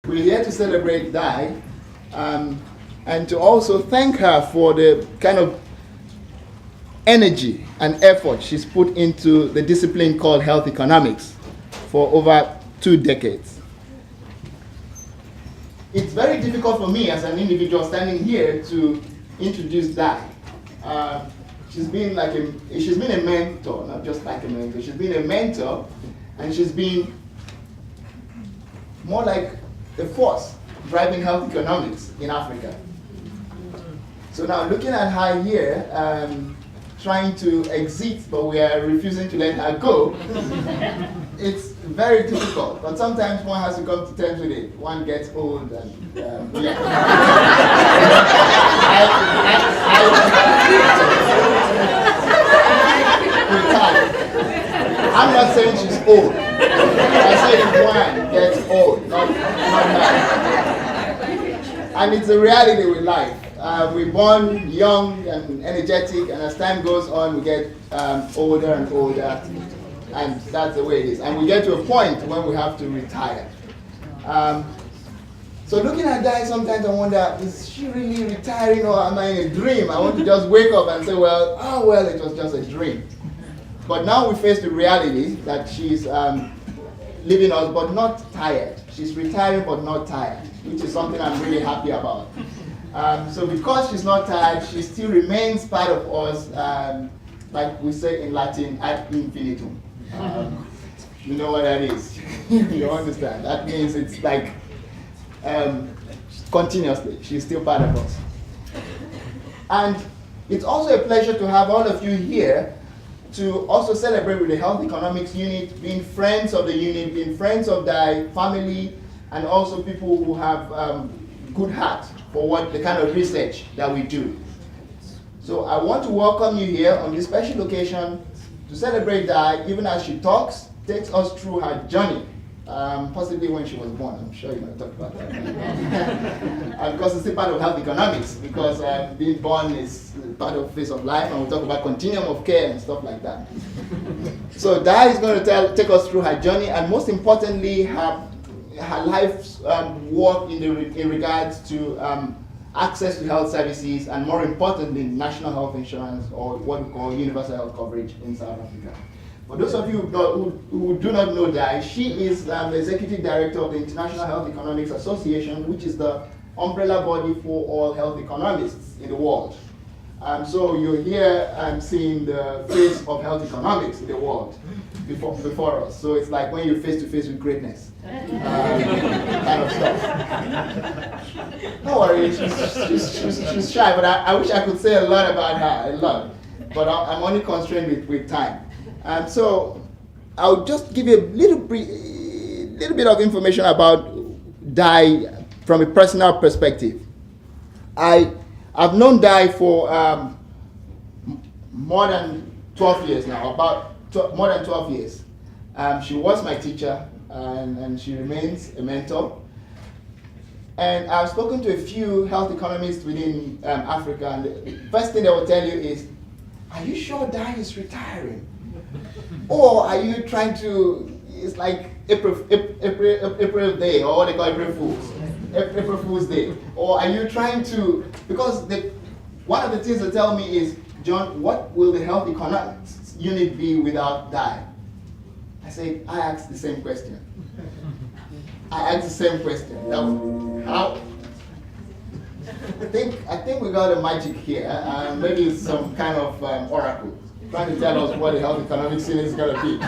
We're here to celebrate Di, and to also thank her for the kind of energy and effort she's put into the discipline called health economics for over 2 decades. It's very difficult for me as an individual standing here to introduce Di. She's been a mentor, not just like a mentor. She's been a mentor, and she's been more like a force driving health economics in Africa. So now looking at her here, trying to exit, but we are refusing to let her go, it's very difficult. But sometimes one has to come to terms with it. One gets old and yeah. I'm not saying she's old. I say one gets old, not that. And it's a reality with life. We're born young and energetic, and as time goes on, we get older and older, and that's the way it is. And we get to a point when we have to retire. So looking at Di, sometimes I wonder, is she really retiring, or am I in a dream? I want to just wake up and say, well, it was just a dream. But now we face the reality that she's leaving us, but not tired. She's retiring, but not tired, which is something I'm really happy about. So because she's not tired, she still remains part of us, like we say in Latin, ad infinitum. You know what that is? You understand? That means it's like continuously. She's still part of us. And it's also a pleasure to have all of you here to also celebrate with the Health Economics Unit, being friends of the unit, being friends of the family, and also people who have good heart for the kind of research that we do. So I want to welcome you here on this special occasion to celebrate Di, even as she takes us through her journey, possibly when she was born. I'm sure you're going to talk about that. And because it's still part of health economics, because being born is part of phase of life, and we'll talk about continuum of care and stuff like that. So Di is going to take us through her journey, and most importantly, her life's work in regards to access to health services, and more importantly, national health insurance, or what we call universal health coverage in South Africa. For those of you who do not know Di, she is the Executive Director of the International Health Economics Association, which is the umbrella body for all health economists in the world. So you're here seeing the face of health economics in the world before us. So it's like when you're face to face with greatness, kind of stuff. No worries, she's shy, but I wish I could say a lot about her, a lot. But I'm only constrained with time. So I'll just give you a little bit of information about Di from a personal perspective. I've known Di for more than 12 years now, more than 12 years. She was my teacher, and she remains a mentor. And I've spoken to a few health economists within Africa, and the first thing they will tell you is, are you sure Di is retiring? Or are you trying to, it's like April Day, or what they call April Fool's Day. Or are you trying to, because one of the things they tell me is, John, what will the health economics unit be without Di? I say, I asked the same question. How? I think we got a magic here. Maybe it's some kind of oracle trying to tell us what the health economics unit is going to be.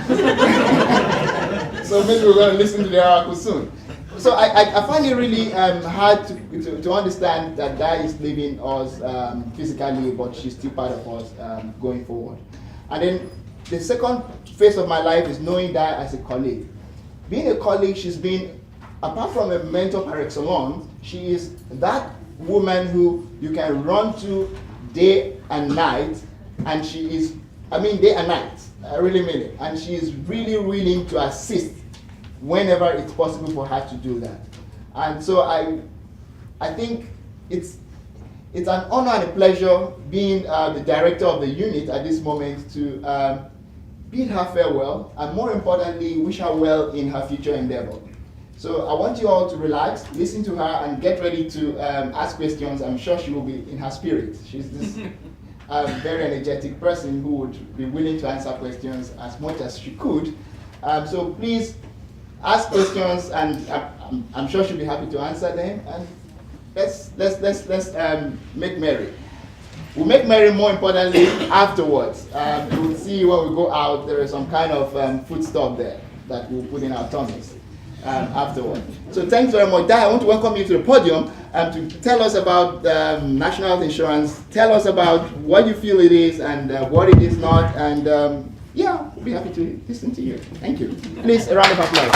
So maybe we're going to listen to the oracle soon. So I find it really hard to understand that Di is leaving us physically, but she's still part of us going forward. And then the second phase of my life is knowing Di as a colleague. Being a colleague, she's been, apart from a mentor par excellence, she is that woman who you can run to day and night, and she is, day and night, I really mean it. And she is really willing to assist whenever it's possible for her to do that. And so I think it's an honor and a pleasure being the director of the unit at this moment to bid her farewell, and more importantly, wish her well in her future endeavor. So I want you all to relax, listen to her, and get ready to ask questions. I'm sure she will be in her spirit. She's this very energetic person who would be willing to answer questions as much as she could. So please ask questions, and I'm sure she'll be happy to answer them. And let's make merry. We'll make merry, more importantly, afterwards. We'll see when we go out. There is some kind of food stuff there that we'll put in our tummies afterwards. So thanks very much. Dai, I want to welcome you to the podium to tell us about national health insurance. Tell us about what you feel it is and what it is not. And yeah, we'll be happy to listen to you. Thank you. Please, a round of applause.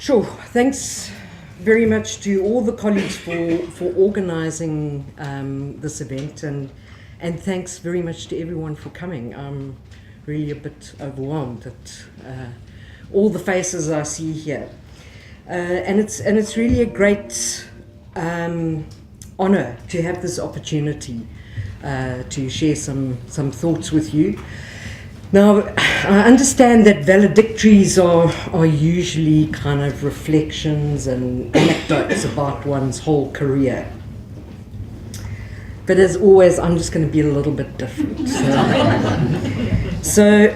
Sure. Thanks very much to all the colleagues for organising this event, and thanks very much to everyone for coming. I'm really a bit overwhelmed at all the faces I see here, and it's really a great honour to have this opportunity to share some thoughts with you. Now, I understand that valedictories are usually kind of reflections and anecdotes about one's whole career. But as always, I'm just going to be a little bit different. So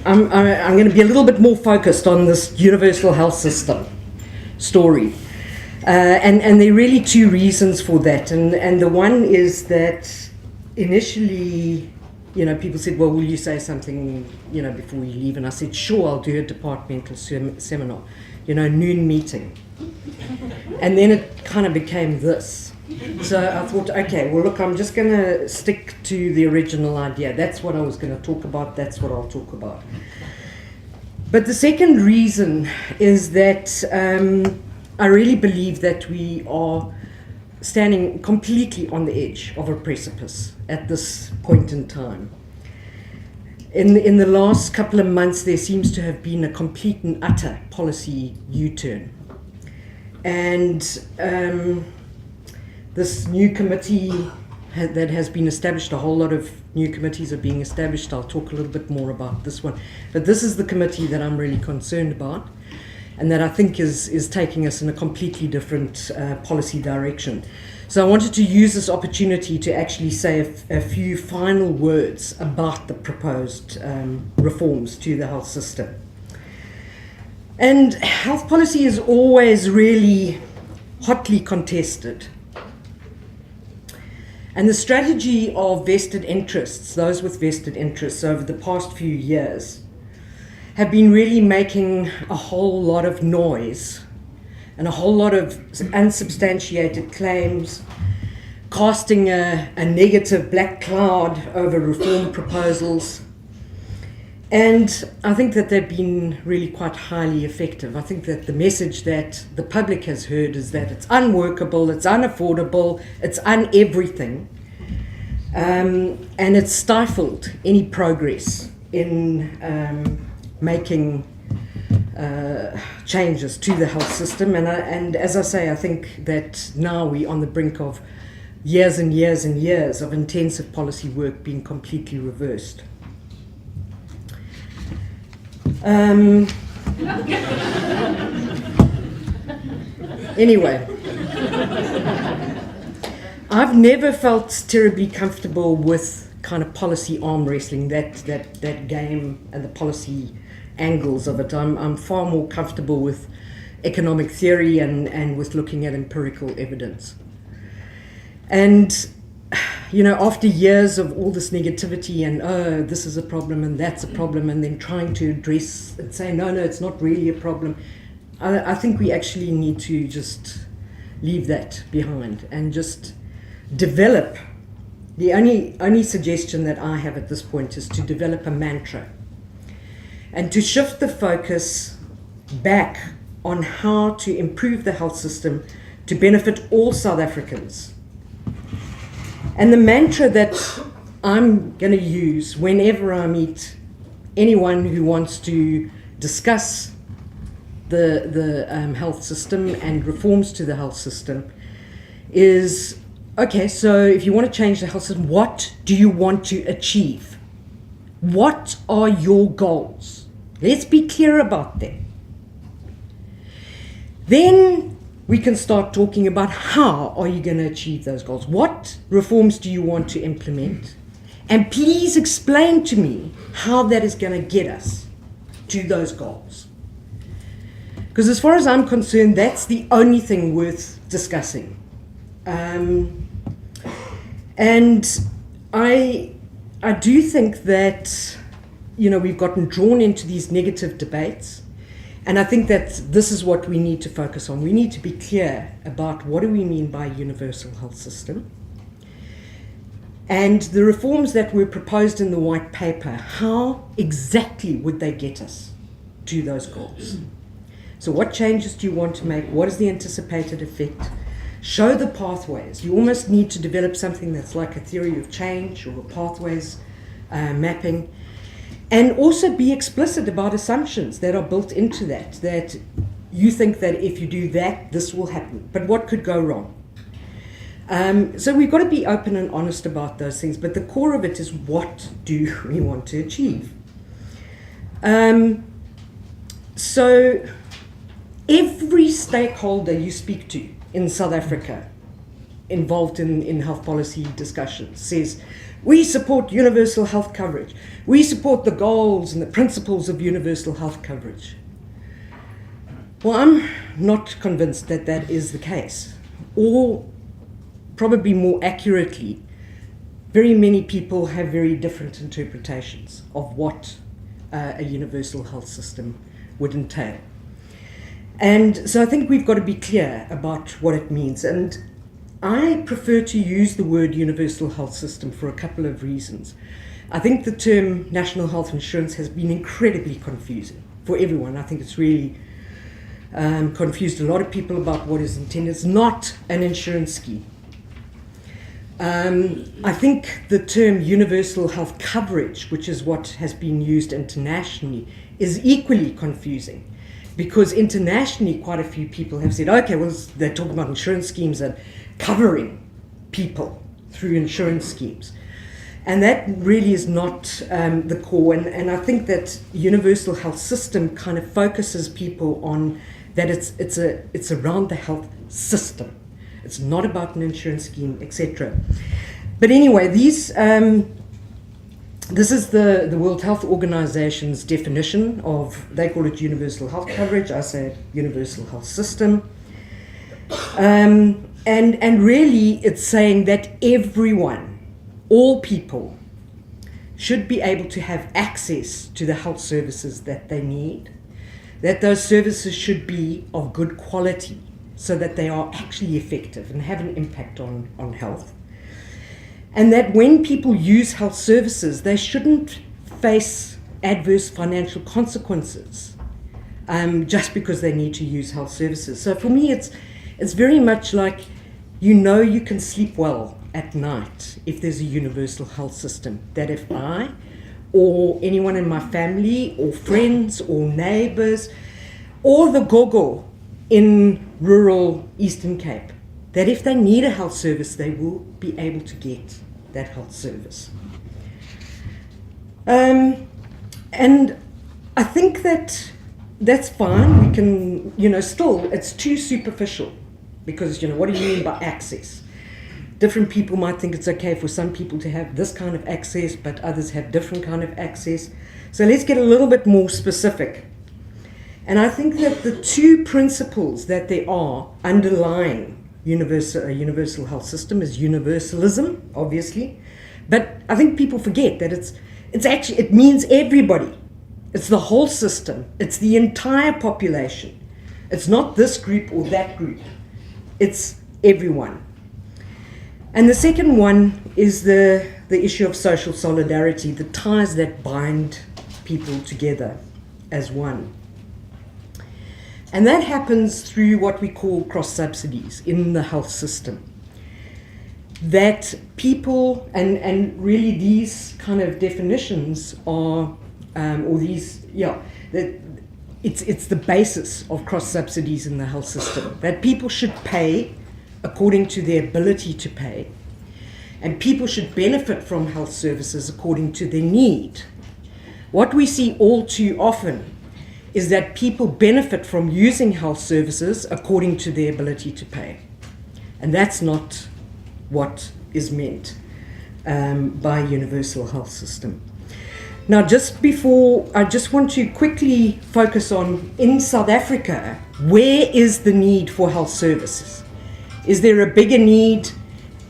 I'm going to be a little bit more focused on this universal health system story. And there are really two reasons for that. And the one is that initially, people said, well, will you say something, before you leave? And I said, sure, I'll do a departmental seminar, noon meeting. And then it kind of became this. So I thought, okay, well, look, I'm just going to stick to the original idea. That's what I was going to talk about. That's what I'll talk about. But the second reason is that I really believe that we are standing completely on the edge of a precipice at this point in time. In the last couple of months, there seems to have been a complete and utter policy U-turn. And this new committee that has been established, a whole lot of new committees are being established. I'll talk a little bit more about this one. But this is the committee that I'm really concerned about, and that I think is taking us in a completely different policy direction. So I wanted to use this opportunity to actually say a few final words about the proposed reforms to the health system. And health policy is always really hotly contested. And the strategy of vested interests, those with vested interests over the past few years, have been really making a whole lot of noise and a whole lot of unsubstantiated claims, casting a negative black cloud over reform proposals. And I think that they've been really quite highly effective. I think that the message that the public has heard is that it's unworkable, it's unaffordable, it's un-everything, and it's stifled any progress in making changes to the health system. And as I say, I think that now we're on the brink of years and years and years of intensive policy work being completely reversed. Anyway, I've never felt terribly comfortable with kind of policy arm wrestling, that game and the policy angles of it. I'm far more comfortable with economic theory and with looking at empirical evidence. And after years of all this negativity and, oh, this is a problem and that's a problem, and then trying to address and say, no, it's not really a problem, I think we actually need to just leave that behind and just develop. The only suggestion that I have at this point is to develop a mantra and to shift the focus back on how to improve the health system to benefit all South Africans. And the mantra that I'm going to use whenever I meet anyone who wants to discuss the health system and reforms to the health system is okay, so if you want to change the health system, what do you want to achieve? What are your goals? Let's be clear about them. Then we can start talking about how are you going to achieve those goals? What reforms do you want to implement? And please explain to me how that is going to get us to those goals. Because as far as I'm concerned, that's the only thing worth discussing. And I do think that, we've gotten drawn into these negative debates. And I think that this is what we need to focus on. We need to be clear about what do we mean by a universal health system. And the reforms that were proposed in the white paper, how exactly would they get us to those goals? So what changes do you want to make? What is the anticipated effect? Show the pathways. You almost need to develop something that's like a theory of change or a pathways mapping. And also be explicit about assumptions that are built into that you think that if you do that, this will happen. But what could go wrong? So we've got to be open and honest about those things. But the core of it is, what do we want to achieve? So every stakeholder you speak to in South Africa involved in health policy discussions says, we support universal health coverage. We support the goals and the principles of universal health coverage. Well, I'm not convinced that that is the case. Or probably more accurately, very many people have very different interpretations of what a universal health system would entail. And so I think we've got to be clear about what it means. And I prefer to use the word universal health system for a couple of reasons. I think the term national health insurance has been incredibly confusing for everyone. I think it's really confused a lot of people about what is intended. It's not an insurance scheme. I think the term universal health coverage, which is what has been used internationally, is equally confusing. Because internationally, quite a few people have said, okay, well, they're talking about insurance schemes and covering people through insurance schemes. And that really is not the core. And I think that universal health system kind of focuses people on that it's around the health system. It's not about an insurance scheme, etc. But anyway, this is the World Health Organization's definition of, they call it universal health coverage, I say universal health system. And really it's saying that everyone, all people, should be able to have access to the health services that they need, that those services should be of good quality so that they are actually effective and have an impact on health. And that when people use health services, they shouldn't face adverse financial consequences just because they need to use health services. So for me, it's very much like, you can sleep well at night if there's a universal health system. That if I or anyone in my family or friends or neighbors or the gogo in rural Eastern Cape, that if they need a health service, they will be able to get that health service. And I think that's fine. We can, still, it's too superficial because, what do you mean by access? Different people might think it's okay for some people to have this kind of access, but others have different kind of access. So let's get a little bit more specific. And I think that the two principles that there are underlying a universal health system is universalism, obviously, but I think people forget that it means everybody. It's the whole system. It's the entire population. It's not this group or that group. It's everyone. And the second one is the issue of social solidarity, the ties that bind people together as one. And that happens through what we call cross-subsidies in the health system. That people, and really these kind of definitions are, that it's the basis of cross-subsidies in the health system. That people should pay according to their ability to pay, and people should benefit from health services according to their need. What we see all too often is that people benefit from using health services according to their ability to pay. And that's not what is meant by universal health system. Now, just before, I just want to quickly focus on, in South Africa, where is the need for health services? Is there a bigger need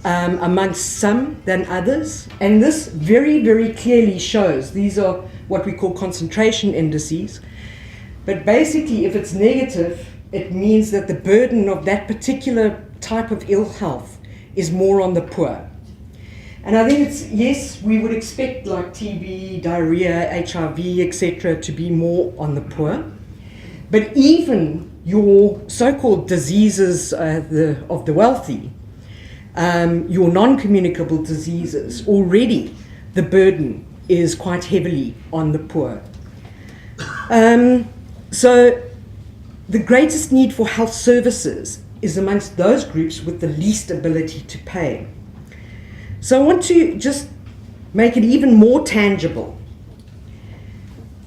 amongst some than others? And this very, very clearly shows, these are what we call concentration indices. But basically, if it's negative, it means that the burden of that particular type of ill health is more on the poor. And I think it's, yes, we would expect like TB, diarrhea, HIV, etc. to be more on the poor. But even your so-called diseases of the wealthy, your non-communicable diseases, already the burden is quite heavily on the poor. So the greatest need for health services is amongst those groups with the least ability to pay. So I want to just make it even more tangible.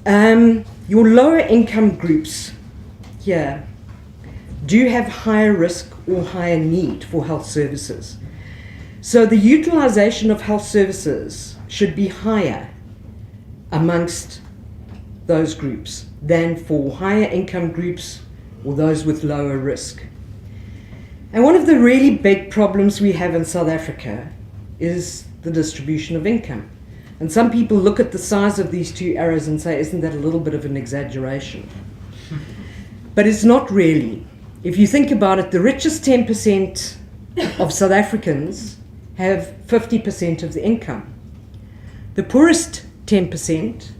Your lower income groups here do have higher risk or higher need for health services. So the utilization of health services should be higher amongst those groups than for higher income groups or those with lower risk. And one of the really big problems we have in South Africa is the distribution of income. And some people look at the size of these two arrows and say, isn't that a little bit of an exaggeration? But it's not really. If you think about it, the richest 10% of South Africans have 50% of the income. The poorest 10%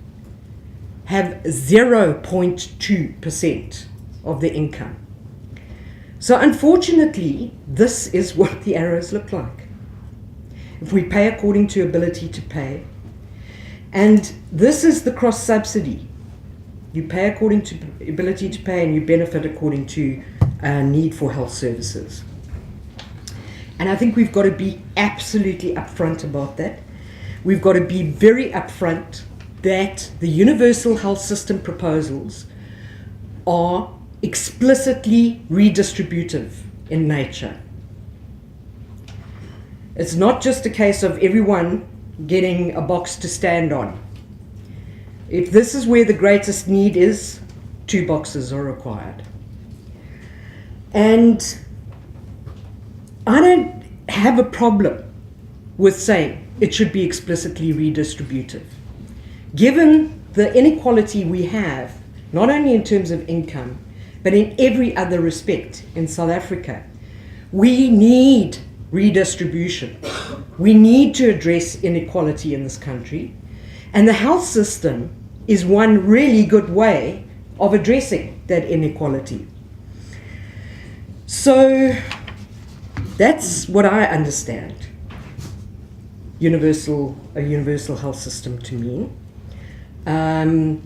have 0.2% of the income. So unfortunately, this is what the arrows look like. If we pay according to ability to pay, and this is the cross subsidy. You pay according to ability to pay and you benefit according to need for health services. And I think we've got to be absolutely upfront about that. We've got to be very upfront that the universal health system proposals are explicitly redistributive in nature. It's not just a case of everyone getting a box to stand on. If this is where the greatest need is, 2 boxes are required. And I don't have a problem with saying it should be explicitly redistributive. Given the inequality we have, not only in terms of income, but in every other respect in South Africa, we need redistribution. We need to address inequality in this country. And the health system is one really good way of addressing that inequality. So that's what I understand a universal health system to mean. And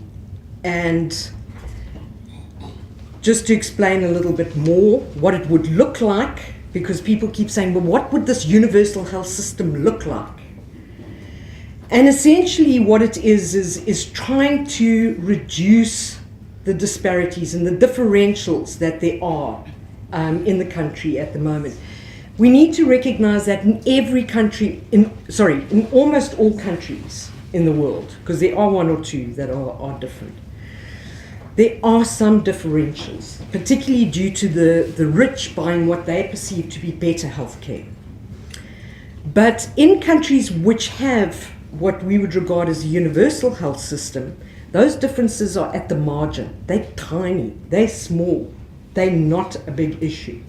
just to explain a little bit more what it would look like, because people keep saying, well, what would this universal health system look like? And essentially what it is trying to reduce the disparities and the differentials that there are in the country at the moment. We need to recognize that in every country, in almost all countries in the world, because there are one or two that are different, there are some differentials, particularly due to the rich buying what they perceive to be better healthcare. But in countries which have what we would regard as a universal health system, those differences are at the margin. They're tiny, they're small, they're not a big issue.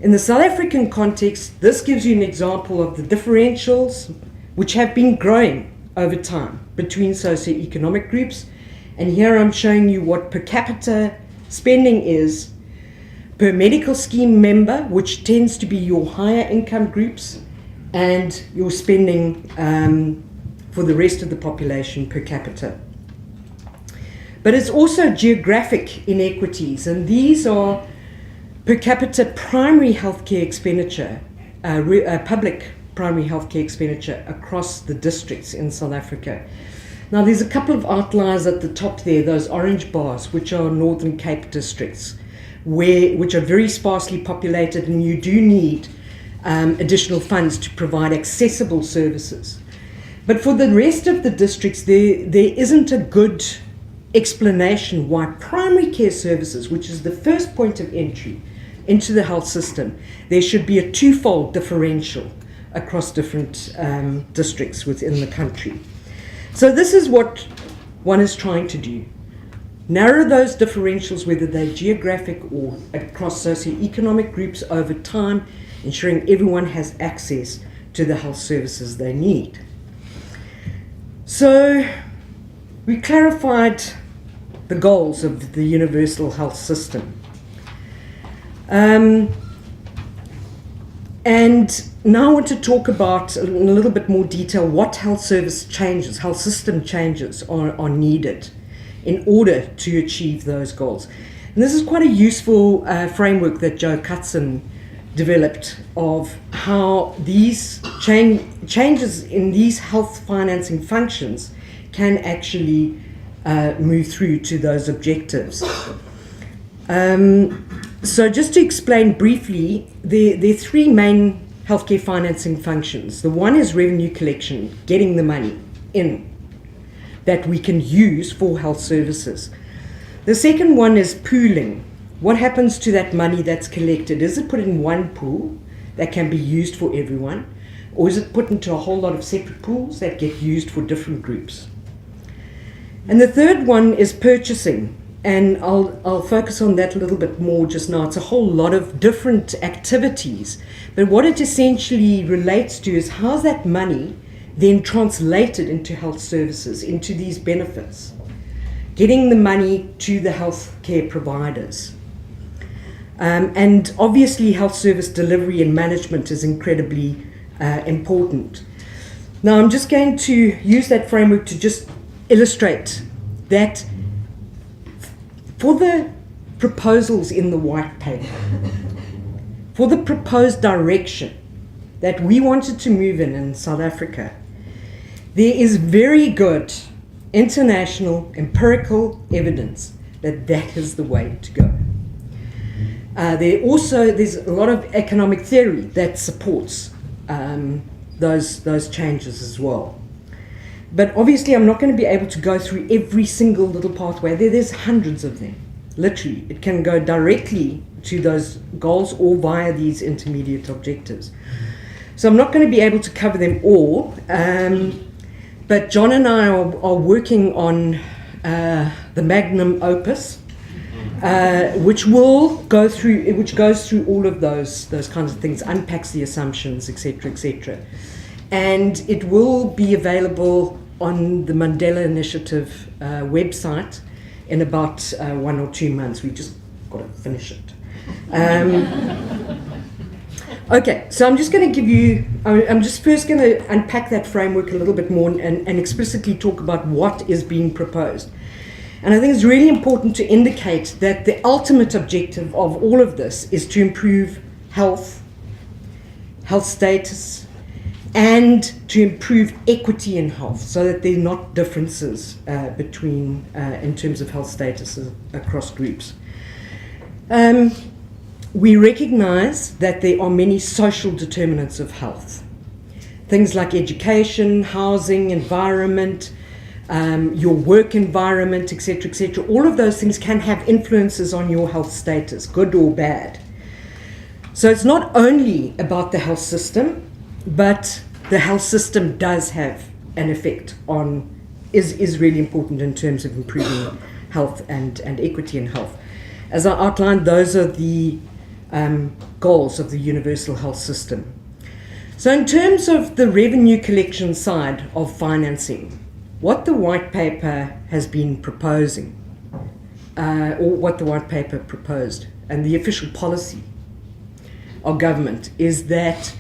In the South African context, this gives you an example of the differentials which have been growing over time between socioeconomic groups. And here I'm showing you what per capita spending is per medical scheme member, which tends to be your higher income groups, and your spending for the rest of the population per capita. But it's also geographic inequities, and these are per capita primary healthcare expenditure, public primary healthcare expenditure across the districts in South Africa. Now, there's a couple of outliers at the top there, those orange bars, which are Northern Cape districts, which are very sparsely populated, and you do need additional funds to provide accessible services. But for the rest of the districts, there isn't a good explanation why primary care services, which is the first point of entry into the health system, there should be a twofold differential across different districts within the country. So this is what one is trying to do. Narrow those differentials, whether they're geographic or across socioeconomic groups over time, ensuring everyone has access to the health services they need. So we clarified the goals of the universal health system. And now I want to talk about, in a little bit more detail, what health service changes, health system changes are needed in order to achieve those goals. And this is quite a useful framework that Joe Cutzon developed of how these changes in these health financing functions can actually move through to those objectives. So just to explain briefly, there are three main healthcare financing functions. The one is revenue collection, getting the money in that we can use for health services. The second one is pooling. What happens to that money that's collected? Is it put in one pool that can be used for everyone? Or is it put into a whole lot of separate pools that get used for different groups? And the third one is purchasing. And I'll focus on that a little bit more just now. It's a whole lot of different activities. But what it essentially relates to is how's that money then translated into health services, into these benefits, getting the money to the healthcare providers. And obviously health service delivery and management is incredibly important. Now I'm just going to use that framework to just illustrate that for the proposals in the white paper, for the proposed direction that we wanted to move in South Africa, there is very good international empirical evidence that that is the way to go. There's a lot of economic theory that supports those changes as well. But obviously I'm not going to be able to go through every single little pathway. There's hundreds of them. Literally, it can go directly to those goals or via these intermediate objectives. So I'm not going to be able to cover them all, but John and I are working on the magnum opus, which goes through all of those kinds of things, unpacks the assumptions, etc., etc. And it will be available on the Mandela Initiative website in about 1 or 2 months. We just got to finish it. Okay, so I'm just going to give you, I'm just first going to unpack that framework a little bit more and explicitly talk about what is being proposed. And I think it's really important to indicate that the ultimate objective of all of this is to improve health status, and to improve equity in health so that there are not differences between, in terms of health status across groups. We recognize that there are many social determinants of health. Things like education, housing, environment, your work environment, etc., etc. All of those things can have influences on your health status, good or bad. So it's not only about the health system, but the health system does have an effect on, is really important in terms of improving health and equity in health. As I outlined, those are the goals of the universal health system. So in terms of the revenue collection side of financing, what the white paper has been proposing, or what the white paper proposed, and the official policy of government is that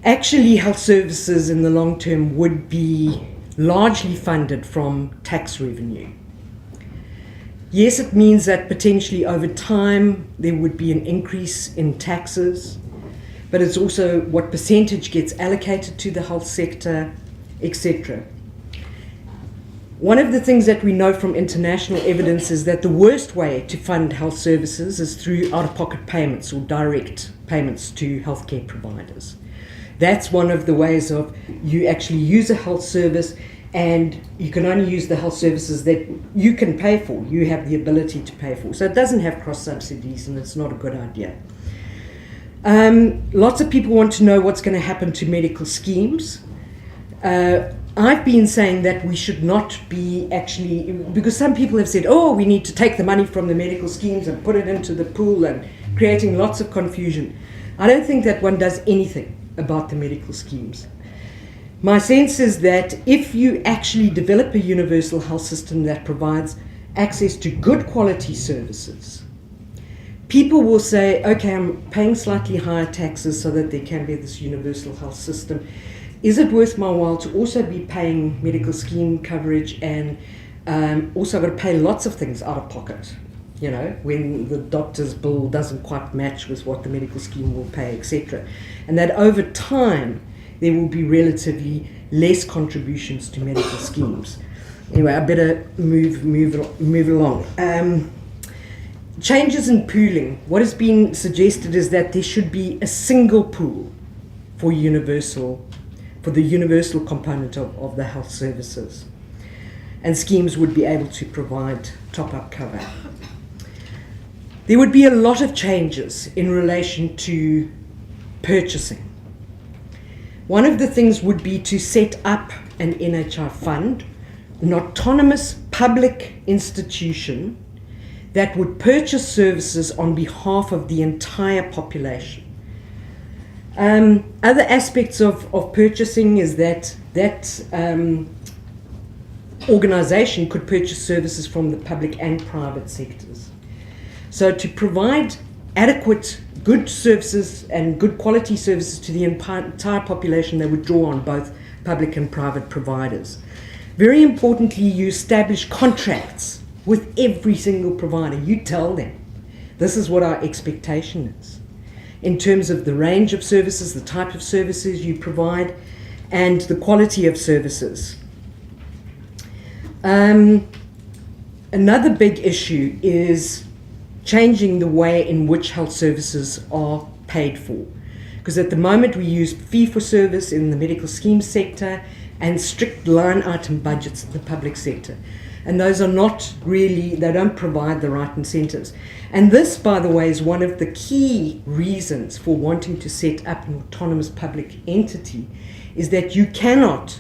actually health services in the long term would be largely funded from tax revenue. Yes, it means that potentially over time there would be an increase in taxes, but it's also what percentage gets allocated to the health sector, etc. One of the things that we know from international evidence is that the worst way to fund health services is through out-of-pocket payments or direct payments to healthcare providers. That's one of the ways of you actually use a health service, and you can only use the health services that you can pay for, you have the ability to pay for. So it doesn't have cross-subsidies, and it's not a good idea. Lots of people want to know what's going to happen to medical schemes. I've been saying that we should not be actually, because some people have said, oh, we need to take the money from the medical schemes and put it into the pool, and creating lots of confusion. I don't think that one does anything about the medical schemes. My sense is that if you actually develop a universal health system that provides access to good quality services, people will say, okay, I'm paying slightly higher taxes so that there can be this universal health system. Is it worth my while to also be paying medical scheme coverage, and also I've got to pay lots of things out of pocket, you know, when the doctor's bill doesn't quite match with what the medical scheme will pay, etc. And that over time there will be relatively less contributions to medical schemes. Anyway, I better move along. Changes in pooling. What has been suggested is that there should be a single pool for the universal component of the health services. And schemes would be able to provide top-up cover. There would be a lot of changes in relation to purchasing. One of the things would be to set up an NHI fund, an autonomous public institution that would purchase services on behalf of the entire population. Other aspects of purchasing is that organization could purchase services from the public and private sectors. So to provide adequate, good services and good quality services to the entire population, they would draw on both public and private providers. Very importantly, you establish contracts with every single provider. You tell them, this is what our expectation is, in terms of the range of services, the type of services you provide, and the quality of services. Another big issue is changing the way in which health services are paid for. Because at the moment we use fee-for-service in the medical scheme sector and strict line item budgets in the public sector. And those are not really, they don't provide the right incentives. And this, by the way, is one of the key reasons for wanting to set up an autonomous public entity, is that you cannot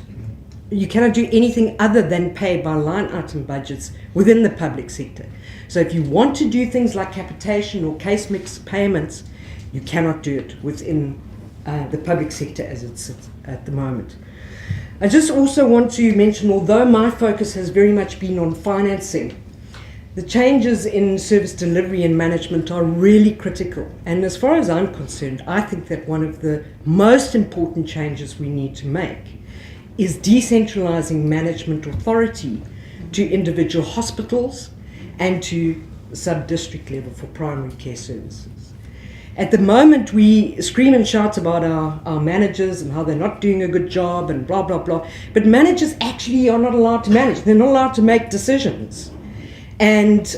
do anything other than pay by line item budgets within the public sector. So if you want to do things like capitation or case mix payments, you cannot do it within the public sector as it sits at the moment. I just also want to mention, although my focus has very much been on financing, the changes in service delivery and management are really critical. And as far as I'm concerned, I think that one of the most important changes we need to make is decentralizing management authority to individual hospitals and to sub-district level for primary care services. At the moment, we scream and shout about our managers and how they're not doing a good job and blah, blah, blah. But managers actually are not allowed to manage. They're not allowed to make decisions. And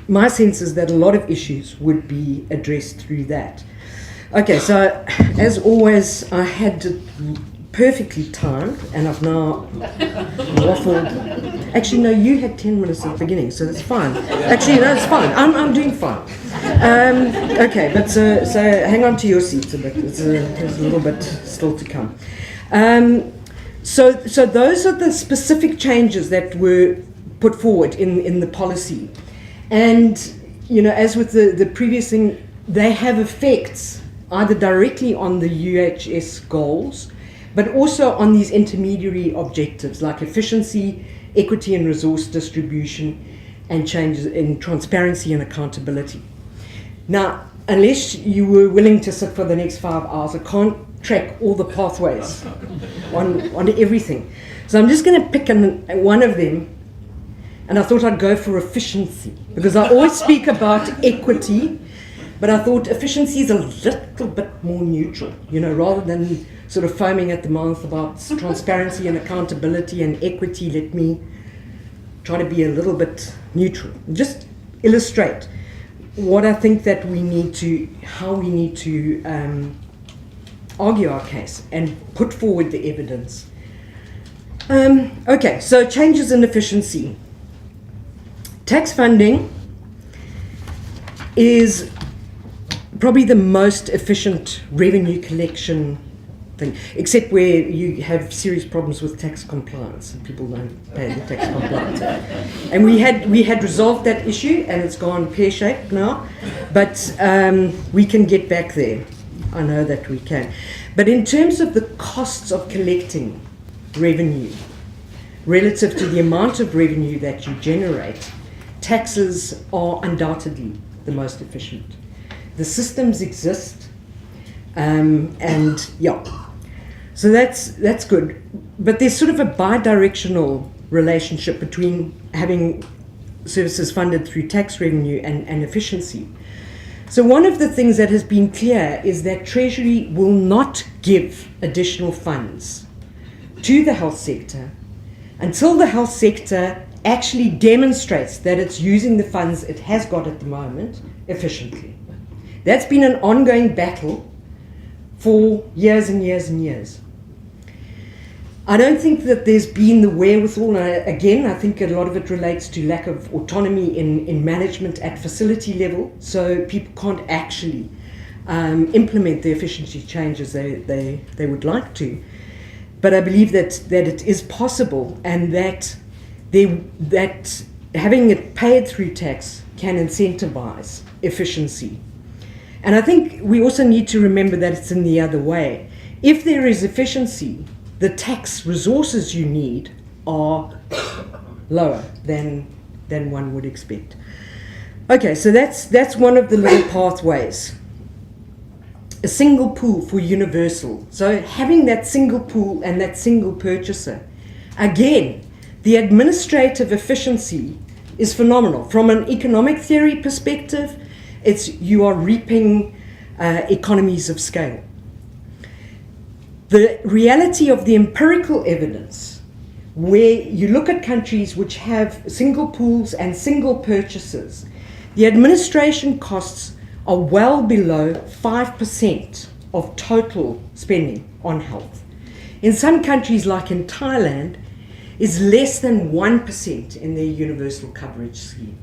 my sense is that a lot of issues would be addressed through that. Okay, so as always, I had it perfectly timed, and I've now waffled. Actually, no, you had 10 minutes at the beginning, so that's fine. Actually, no, it's fine. I'm doing fine. Okay, but so hang on to your seats a bit. There's a little bit still to come. So those are the specific changes that were put forward in the policy. And, you know, as with the previous thing, they have effects either directly on the UHS goals, but also on these intermediary objectives like efficiency, equity and resource distribution, and changes in transparency and accountability. Now, unless you were willing to sit for the next 5 hours, I can't track all the pathways on everything. So I'm just going to pick one of them And I thought I'd go for efficiency, because I always speak about equity, but I thought efficiency is a little bit more neutral, rather than sort of foaming at the mouth about transparency and accountability and equity. Let me try to be a little bit neutral. Just illustrate what I think that how we need to argue our case and put forward the evidence. Okay, so changes in efficiency. Tax funding is probably the most efficient revenue collection thing, except where you have serious problems with tax compliance and people don't pay the tax compliance. And we had resolved that issue, and it's gone pear-shaped now, but we can get back there. I know that we can. But in terms of the costs of collecting revenue relative to the amount of revenue that you generate, taxes are undoubtedly the most efficient. The systems exist, so that's good. But there's sort of a bi-directional relationship between having services funded through tax revenue and efficiency. So one of the things that has been clear is that Treasury will not give additional funds to the health sector until the health sector actually demonstrates that it's using the funds it has got at the moment efficiently. That's been an ongoing battle for years and years and years. I don't think that there's been the wherewithal, and again, I think a lot of it relates to lack of autonomy in management at facility level, so people can't actually implement the efficiency changes they would like to. But I believe that it is possible, and that having it paid through tax can incentivize efficiency. And I think we also need to remember that it's in the other way. If there is efficiency, the tax resources you need are lower than one would expect. Okay, so that's one of the little pathways. A single pool for universal. So having that single pool and that single purchaser. Again, the administrative efficiency is phenomenal. From an economic theory perspective, you are reaping economies of scale. The reality of the empirical evidence, where you look at countries which have single pools and single purchases, the administration costs are well below 5% of total spending on health. In some countries, like in Thailand, is less than 1% in their universal coverage scheme.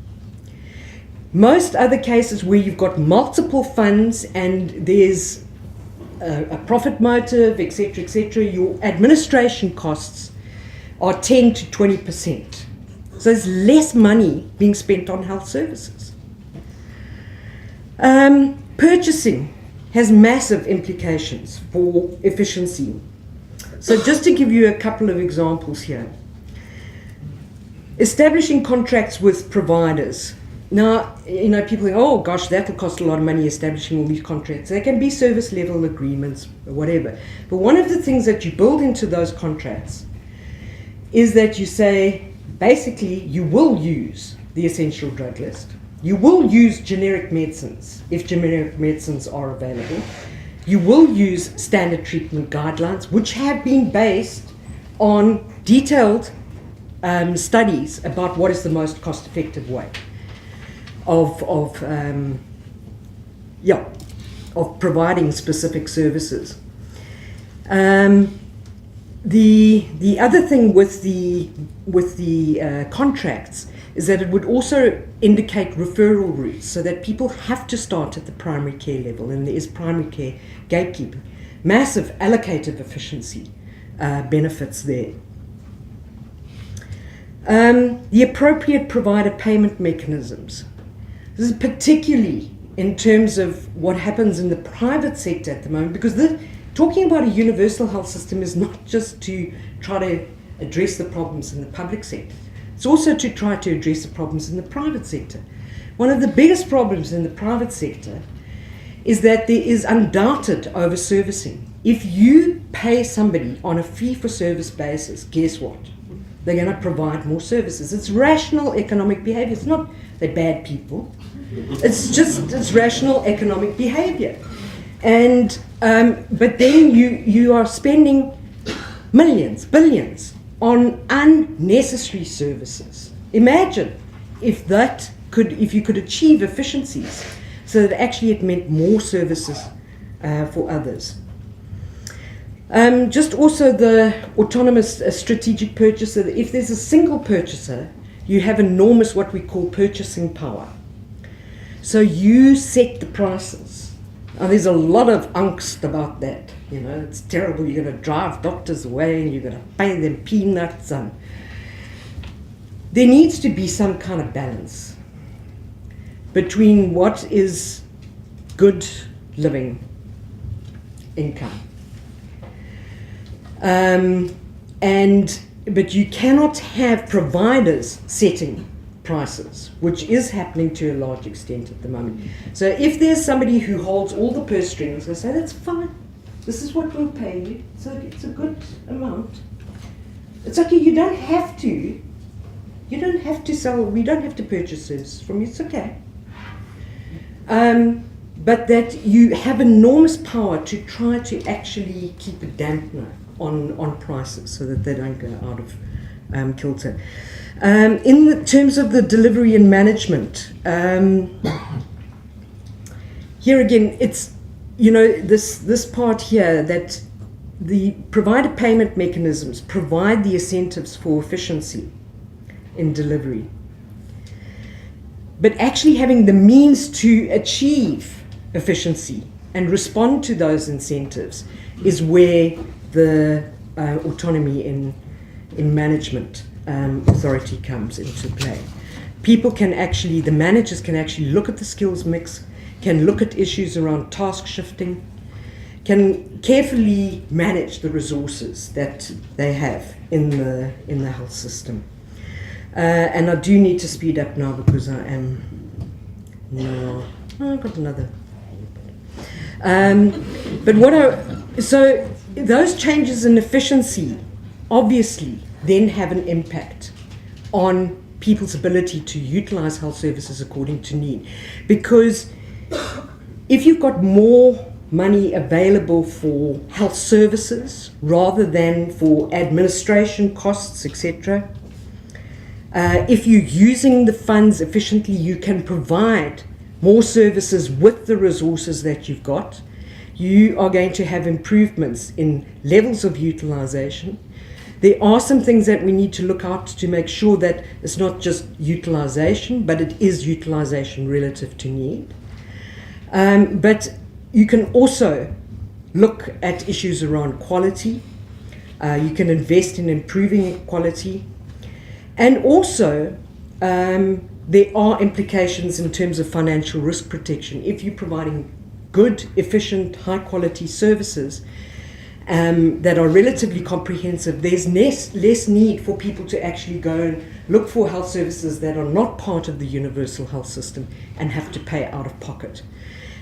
Most other cases where you've got multiple funds and there's a profit motive, etc., your administration costs are 10 to 20%. So there's less money being spent on health services. Purchasing has massive implications for efficiency. So just to give you a couple of examples here. Establishing contracts with providers. Now, people think, oh gosh, that'll cost a lot of money establishing all these contracts. They can be service level agreements or whatever. But one of the things that you build into those contracts is that you say, basically, you will use the essential drug list. You will use generic medicines if generic medicines are available. You will use standard treatment guidelines, which have been based on detailed studies about what is the most cost-effective way of providing specific services. The other thing with the contracts is that it would also indicate referral routes, so that people have to start at the primary care level, and there is primary care gatekeeping. Massive allocative efficiency benefits there. The appropriate provider payment mechanisms. This is particularly in terms of what happens in the private sector at the moment, because talking about a universal health system is not just to try to address the problems in the public sector. It's also to try to address the problems in the private sector. One of the biggest problems in the private sector is that there is undoubted over-servicing. If you pay somebody on a fee-for-service basis, guess what? they're going to provide more services. It's rational economic behavior. It's not they're bad people. It's rational economic behavior. And but then you are spending millions, billions on unnecessary services. Imagine if you could achieve efficiencies so that actually it meant more services for others. Just also the autonomous strategic purchaser. If there's a single purchaser, you have enormous what we call purchasing power. So you set the prices. Now there's a lot of angst about that. You know, it's terrible. You're going to drive doctors away and you're going to pay them peanuts. And there needs to be some kind of balance between what is good living income. But you cannot have providers setting prices, which is happening to a large extent at the moment. So if there's somebody who holds all the purse strings, they say, that's fine, this is what we'll pay you, so it's a good amount. It's okay, you don't have to sell, we don't have to purchase services from you, it's okay. But that you have enormous power to try to actually keep a dampener on prices so that they don't go out of kilter. In the terms of the delivery and management, here again, it's, you know, this part here that the provider payment mechanisms provide the incentives for efficiency in delivery. But actually having the means to achieve efficiency and respond to those incentives is where the autonomy in management authority comes into play. People can actually, the managers can actually look at the skills mix, can look at issues around task shifting, can carefully manage the resources that they have in the health system. And I do need to speed up now because I am now, I've got another. So those changes in efficiency obviously then have an impact on people's ability to utilize health services according to need. Because if you've got more money available for health services rather than for administration costs, etc., if you're using the funds efficiently, you can provide more services with the resources that you've got. You are going to have improvements in levels of utilization. There are some things that we need to look out to make sure that it's not just utilization, but it is utilization relative to need. But you can also look at issues around quality. You can invest in improving quality. And also, there are implications in terms of financial risk protection. If you're providing good, efficient, high-quality services that are relatively comprehensive, there's less need for people to actually go and look for health services that are not part of the universal health system and have to pay out of pocket.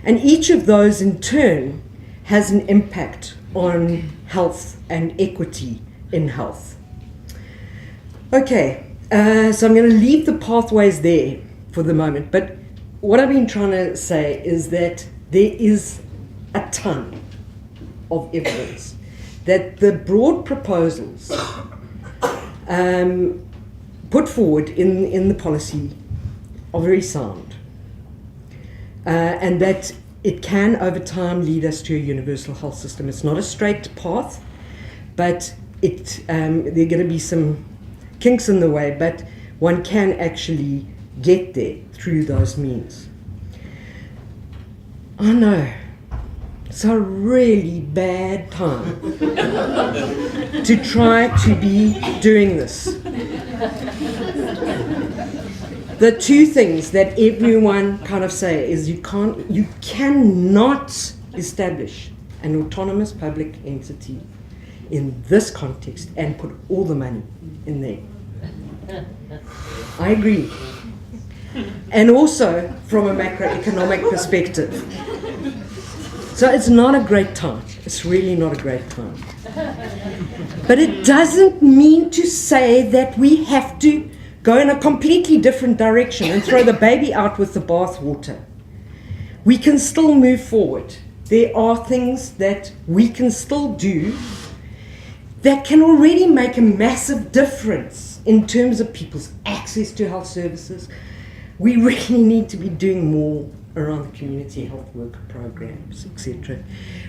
And each of those, in turn, has an impact on health and equity in health. Okay. So I'm going to leave the pathways there for the moment, but what I've been trying to say is that there is a ton of evidence that the broad proposals put forward in the policy are very sound, and that it can over time lead us to a universal health system. It's not a straight path, but there are going to be some kinks in the way, but one can actually get there through those means. I know, it's a really bad time to try to be doing this. The two things that everyone kind of say is you cannot establish an autonomous public entity in this context and put all the money in there. I agree. And also from a macroeconomic perspective. So it's not a great time. It's really not a great time. But it doesn't mean to say that we have to go in a completely different direction and throw the baby out with the bathwater. We can still move forward. There are things that we can still do that can already make a massive difference in terms of people's access to health services. We really need to be doing more around the community health worker programs, etc.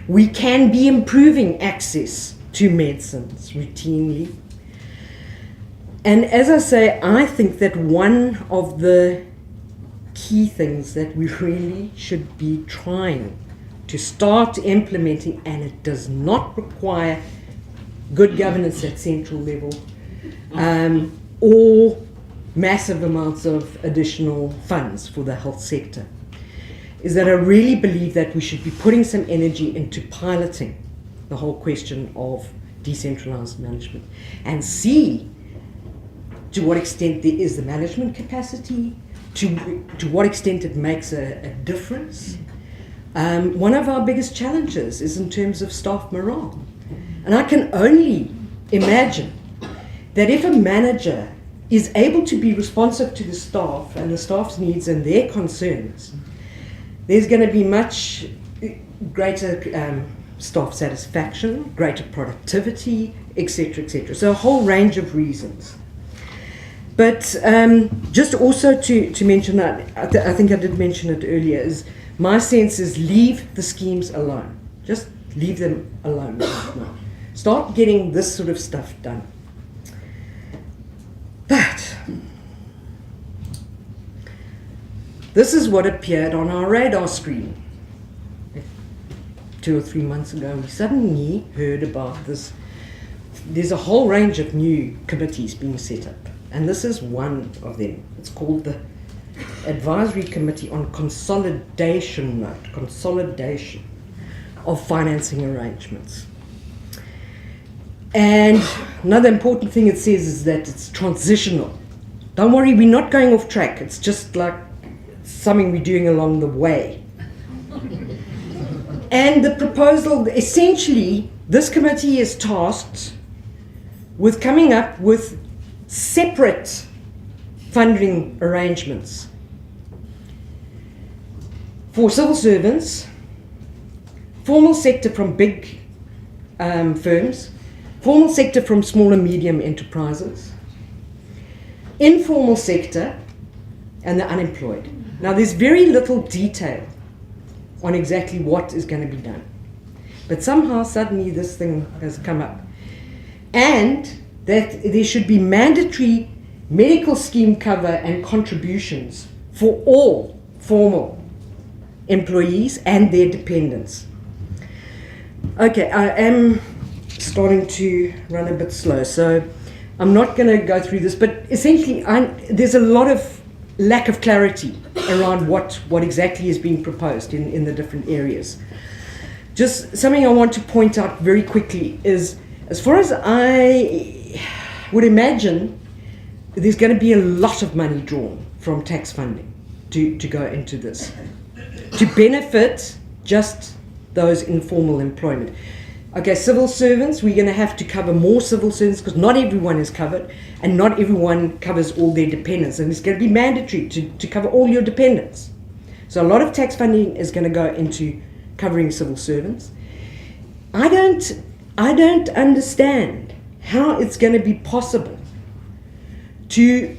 We can be improving access to medicines routinely. And as I say, I think that one of the key things that we really should be trying to start implementing, and it does not require good governance at central level, or massive amounts of additional funds for the health sector, is that I really believe that we should be putting some energy into piloting the whole question of decentralized management and see to what extent there is the management capacity, to what extent it makes a difference. One of our biggest challenges is in terms of staff morale. And I can only imagine that if a manager is able to be responsive to the staff and the staff's needs and their concerns, there's going to be much greater staff satisfaction, greater productivity, etc., etc. So a whole range of reasons. But just also to mention that, I think I did mention it earlier, is my sense is leave the schemes alone. Just leave them alone right now. Start getting this sort of stuff done. But this is what appeared on our radar screen 2 or 3 months ago. We suddenly heard about this. There's a whole range of new committees being set up, and this is one of them. It's called the Advisory Committee on Consolidation of Financing Arrangements. And another important thing it says is that it's transitional. Don't worry, we're not going off track. It's just like something we're doing along the way. And the proposal, essentially, this committee is tasked with coming up with separate funding arrangements for civil servants, formal sector from big firms, formal sector from small and medium enterprises, informal sector, and the unemployed. Now, there's very little detail on exactly what is going to be done. But somehow, suddenly, this thing has come up. And that there should be mandatory medical scheme cover and contributions for all formal employees and their dependents. Okay, I am starting to run a bit slow, so I'm not going to go through this, but essentially there's a lot of lack of clarity around what exactly is being proposed in the different areas. Just something I want to point out very quickly is, as far as I would imagine, there's going to be a lot of money drawn from tax funding to go into this, to benefit just those informal employment. Okay, civil servants, we're going to have to cover more civil servants because not everyone is covered and not everyone covers all their dependents, and it's going to be mandatory to cover all your dependents. So a lot of tax funding is going to go into covering civil servants. I don't understand how it's going to be possible to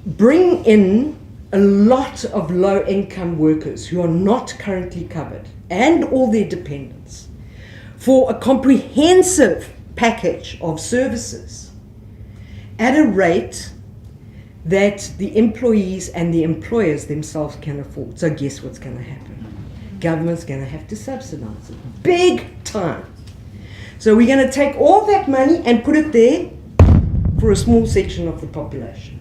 bring in a lot of low-income workers who are not currently covered and all their dependents for a comprehensive package of services at a rate that the employees and the employers themselves can afford. So guess what's going to happen? Government's going to have to subsidize it big time. So we're going to take all that money and put it there for a small section of the population.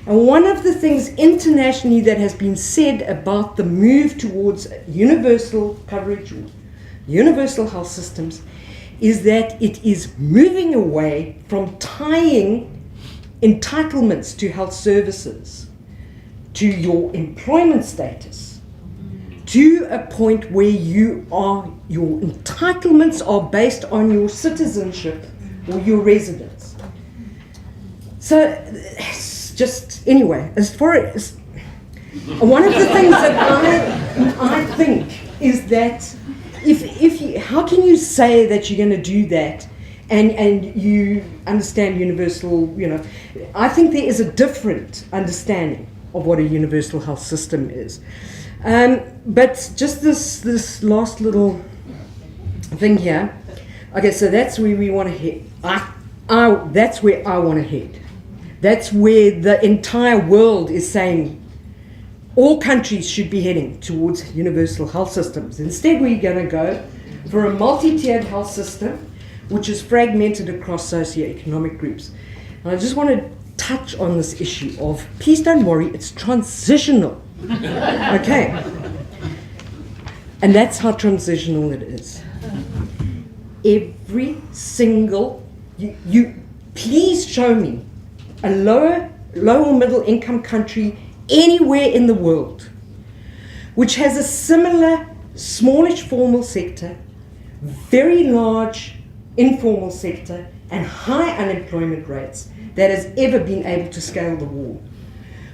And one of the things internationally that has been said about the move towards universal coverage, or universal health systems, is that it is moving away from tying entitlements to health services to your employment status, to a point where your entitlements are based on your citizenship or your residence. So, it's just, anyway, as far as, one of the things that I think is that if you, how can you say that you're going to do that and you understand universal, I think there is a different understanding of what a universal health system is. But just this last little thing here. Okay, so that's where we want to head. That's where I want to head. That's where the entire world is saying all countries should be heading towards universal health systems. Instead, we're going to go for a multi-tiered health system, which is fragmented across socioeconomic groups. And I just want to touch on this issue of, please don't worry, it's transitional. Okay. And that's how transitional it is. Every single, you please show me a low or middle income country anywhere in the world which has a similar smallish formal sector, very large informal sector, and high unemployment rates that has ever been able to scale the wall.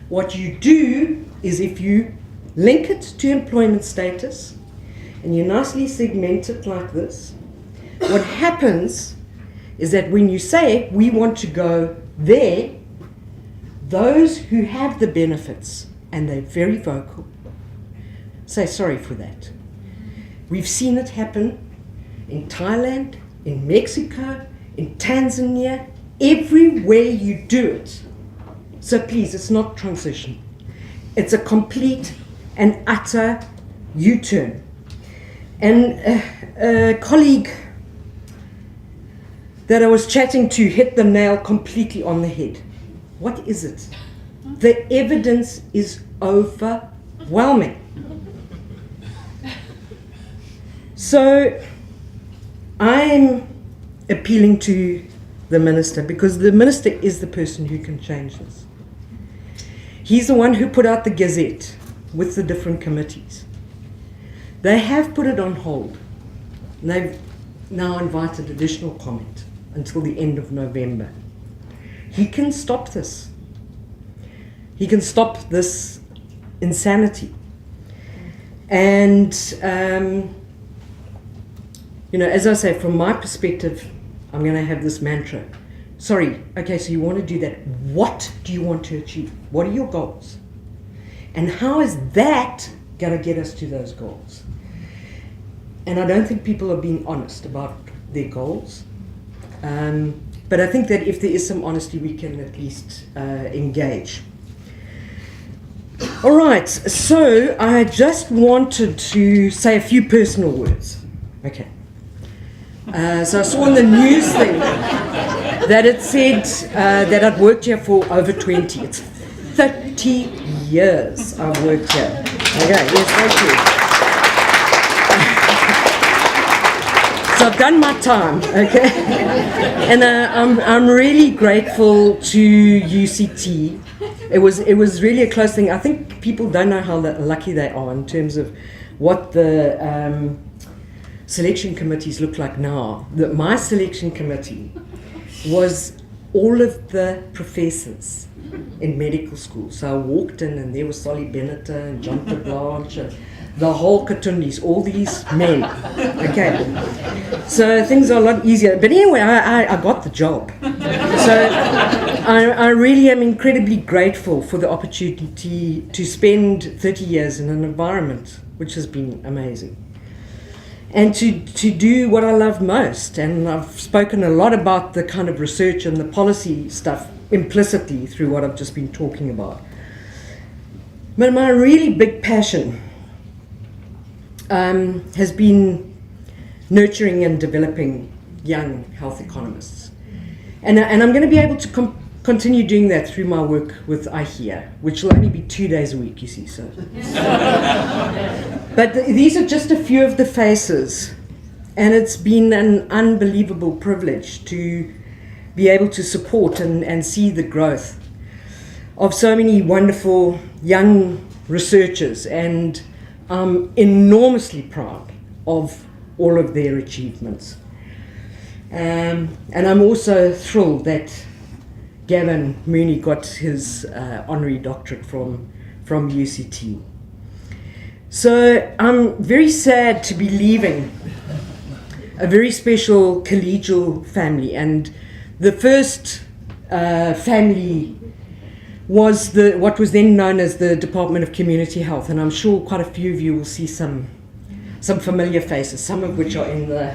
What you do is, if you link it to employment status and you nicely segment it like this, what happens is that when you say we want to go there, those who have the benefits, and they're very vocal, say sorry for that. We've seen it happen in Thailand, in Mexico, in Tanzania, everywhere you do it. So please, it's not transition. It's a complete and utter U-turn. And a colleague that I was chatting to hit the nail completely on the head. What is it? The evidence is overwhelming. So I'm appealing to the minister, because the minister is the person who can change this. He's the one who put out the Gazette with the different committees. They have put it on hold. And they've now invited additional comment until the end of November. He can stop this. He can stop this insanity. And, as I say, from my perspective, I'm going to have this mantra. Sorry, okay, so you want to do that. What do you want to achieve? What are your goals? And how is that going to get us to those goals? And I don't think people are being honest about their goals. But I think that if there is some honesty, we can at least engage. All right, so I just wanted to say a few personal words. Okay. So I saw in the news thing that it said that I'd worked here for over 20. It's 30 years I've worked here. Okay, yes, thank you. So I've done my time, okay? And I'm really grateful to UCT. It was really a close thing. I think people don't know how lucky they are in terms of what the selection committees look like now. My selection committee was all of the professors in medical school. So I walked in and there was Solly Bennett and John Blanche and the whole Katundis, all these men. Okay, so things are a lot easier. But anyway, I got the job. So I really am incredibly grateful for the opportunity to spend 30 years in an environment which has been amazing. And to do what I love most. And I've spoken a lot about the kind of research and the policy stuff implicitly through what I've just been talking about. But my really big passion has been nurturing and developing young health economists. And I'm going to be able to continue doing that through my work with IHEA, which will only be 2 days a week, you see. So. But these are just a few of the faces, and it's been an unbelievable privilege to be able to support and see the growth of so many wonderful young researchers and I'm enormously proud of all of their achievements. And I'm also thrilled that Gavin Mooney got his honorary doctorate from UCT. So I'm very sad to be leaving a very special collegial family, and the first family was what was then known as the Department of Community Health, and I'm sure quite a few of you will see some familiar faces, some of which are in the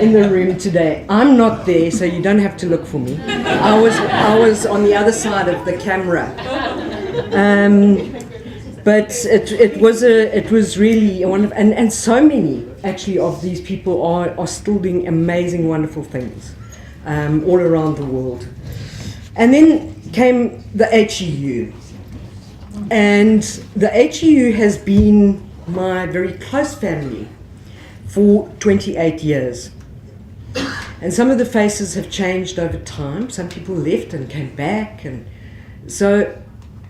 in the room today. I'm not there, so you don't have to look for me. I was on the other side of the camera. But it was really wonderful, and so many actually of these people are still doing amazing, wonderful things all around the world. And then came the HEU, and the HEU has been my very close family for 28 years. And some of the faces have changed over time. Some people left and came back, and so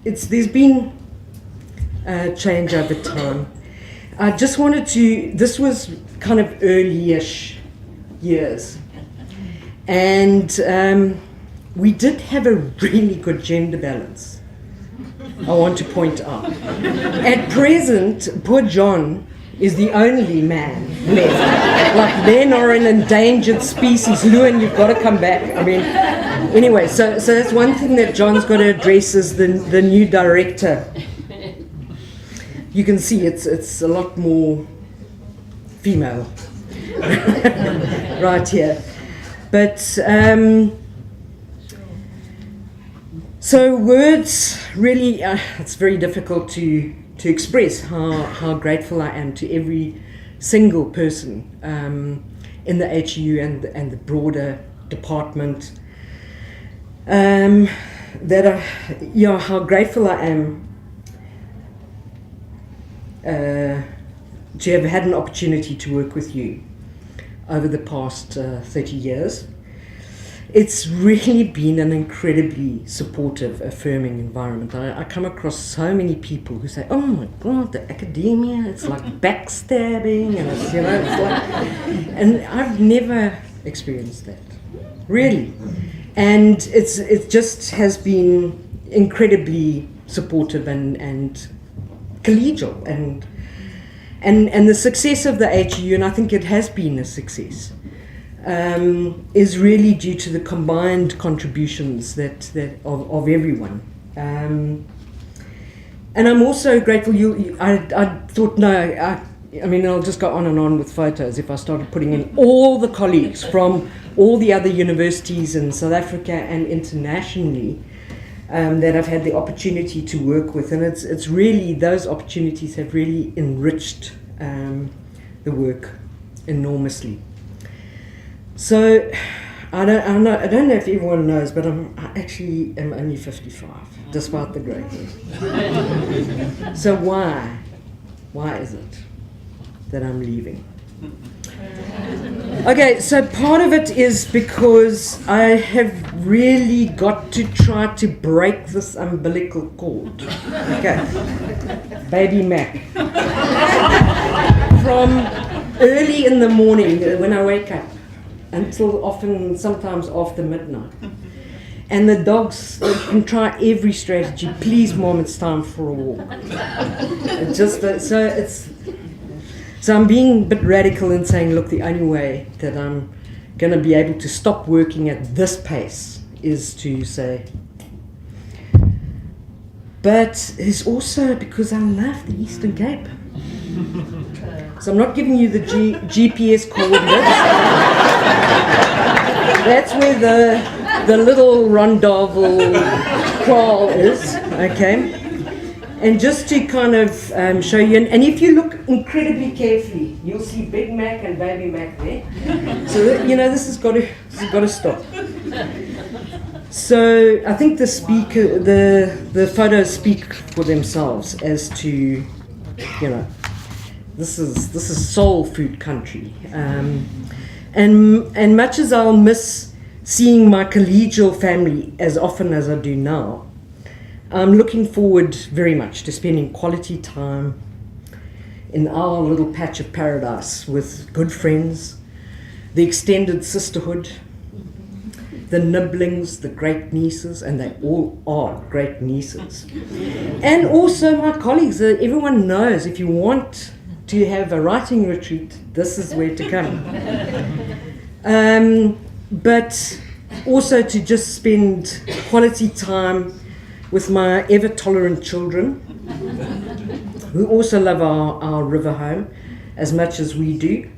there's been change over time. I just wanted to, this was kind of early-ish years, and we did have a really good gender balance, I want to point out. At present, poor John is the only man left. Like, men are an endangered species. Lewin, you've got to come back. I mean, anyway, so that's one thing that John's got to address as the new director. You can see it's a lot more female right here. But so words really, it's very difficult to express how grateful I am to every single person in the HEU and the broader department. How grateful I am to have had an opportunity to work with you over the past 30 years. It's really been an incredibly supportive, affirming environment. I come across so many people who say, "Oh my God, the academia, it's like backstabbing," and it's like, and I've never experienced that, really. And it just has been incredibly supportive and collegial, and the success of the HEU, and I think it has been a success, is really due to the combined contributions that of everyone. And I'm also grateful. I thought, I mean, I'll just go on and on with photos if I started putting in all the colleagues from all the other universities in South Africa and internationally that I've had the opportunity to work with, and it's really, those opportunities have really enriched the work enormously. So I don't know if everyone knows, but I actually am only 55, despite the greatness. So why is it that I'm leaving? Okay, so part of it is because I have really got to try to break this umbilical cord. Okay, baby Mac. From early in the morning when I wake up until sometimes after midnight. And the dogs can try every strategy. Please, Mom, it's time for a walk. So I'm being a bit radical in saying, look, the only way that I'm going to be able to stop working at this pace is to say. But it's also because I love the Eastern Cape. So I'm not giving you the GPS coordinates. That's where the little rondavel kraal is, okay? And just to kind of show you, and if you look incredibly carefully, you'll see Big Mac and Baby Mac there. So this has got to stop. So I think the photos speak for themselves as to, this is soul food country, and much as I'll miss seeing my collegial family as often as I do now, I'm looking forward very much to spending quality time in our little patch of paradise with good friends, the extended sisterhood, the nibblings, the great nieces, and they all are great nieces. And also my colleagues, everyone knows if you want to have a writing retreat, this is where to come. But also to just spend quality time with my ever-tolerant children, who also love our river home as much as we do.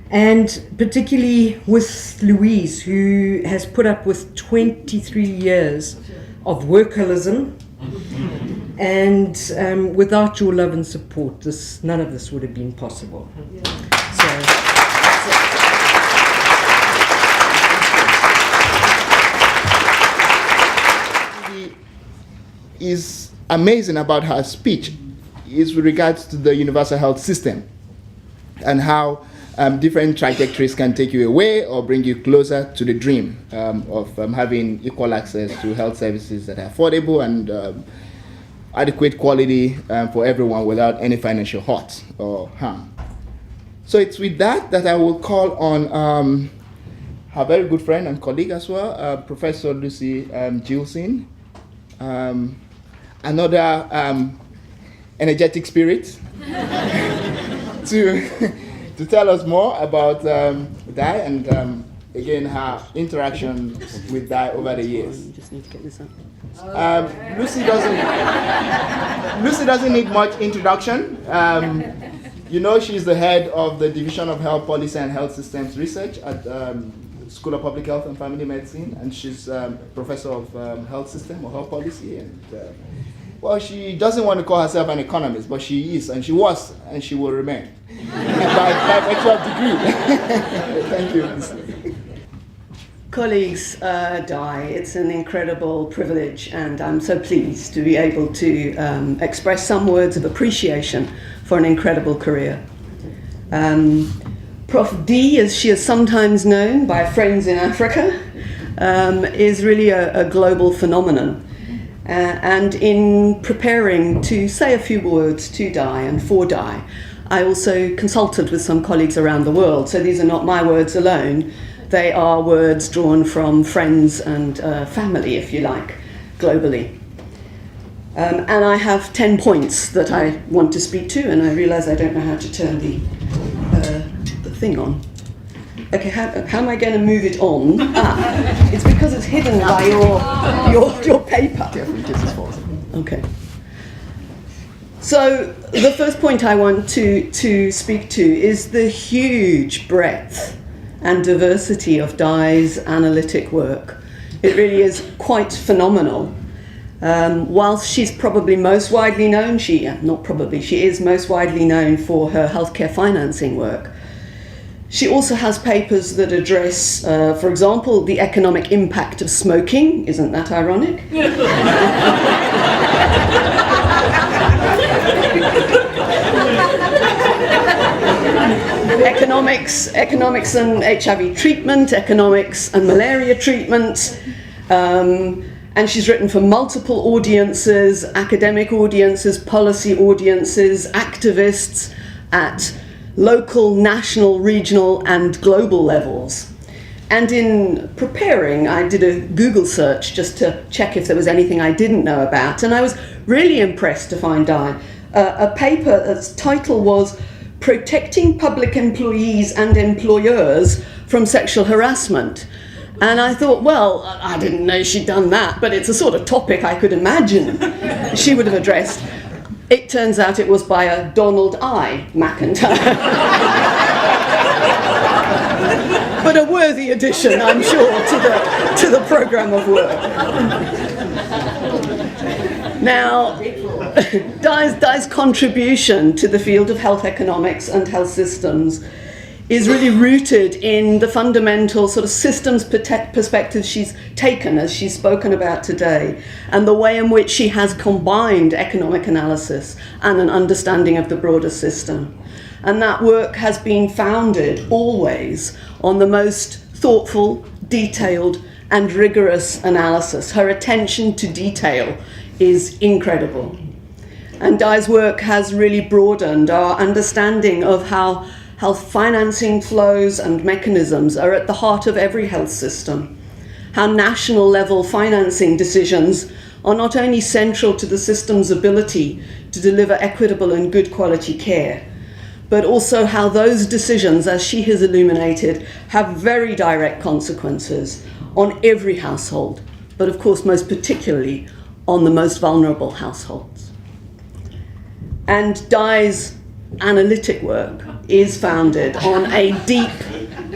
And particularly with Louise, who has put up with 23 years of workaholism. And without your love and support, none of this would have been possible. Is amazing about her speech is with regards to the universal health system and how different trajectories can take you away or bring you closer to the dream of having equal access to health services that are affordable and adequate quality for everyone without any financial hurt or harm. So it's with that I will call on her very good friend and colleague as well, Professor Lucy Gilson, another energetic spirit, to tell us more about Di and again her interaction with Di over the years. You just need to get this up. Lucy doesn't need much introduction. You know, she's the head of the Division of Health Policy and Health Systems Research at School of Public Health and Family Medicine, and she's professor of health system or health policy. And well, she doesn't want to call herself an economist, but she is, and she was, and she will remain by virtue of degree. Thank you. Colleagues, Di, it's an incredible privilege, and I'm so pleased to be able to express some words of appreciation for an incredible career. Prof. D, as she is sometimes known by friends in Africa, is really a global phenomenon. And in preparing to say a few words to Di and for Di, I also consulted with some colleagues around the world. So these are not my words alone. They are words drawn from friends and family, if you like, globally. And I have 10 points that I want to speak to, and I realise I don't know how to turn the thing on. Okay, how am I going to move it on? It's because it's hidden by your paper. Careful in case it falls. Okay. So the first point I want to speak to is the huge breadth and diversity of Di's analytic work. It really is quite phenomenal. Whilst she's probably most widely known, she is most widely known for her healthcare financing work. She also has papers that address, for example, the economic impact of smoking. Isn't that ironic? Economics and HIV treatment, economics and malaria treatment. And she's written for multiple audiences, academic audiences, policy audiences, activists at local, national, regional, and global levels. And in preparing, I did a Google search just to check if there was anything I didn't know about, and I was really impressed to find a paper that's title was Protecting Public Employees and Employers from Sexual Harassment. And I thought, well, I didn't know she'd done that, but it's a sort of topic I could imagine she would have addressed. It turns out it was by a Donald I. McIntyre. But a worthy addition, I'm sure, to the programme of work. Now, Di's contribution to the field of health economics and health systems is really rooted in the fundamental sort of systems perspective she's taken, as she's spoken about today, and the way in which she has combined economic analysis and an understanding of the broader system. And that work has been founded always on the most thoughtful, detailed, and rigorous analysis. Her attention to detail is incredible. And Di's work has really broadened our understanding of how health financing flows and mechanisms are at the heart of every health system, how national level financing decisions are not only central to the system's ability to deliver equitable and good quality care, but also how those decisions, as she has illuminated, have very direct consequences on every household, but of course most particularly on the most vulnerable households. And Di's analytic work is founded on a deep,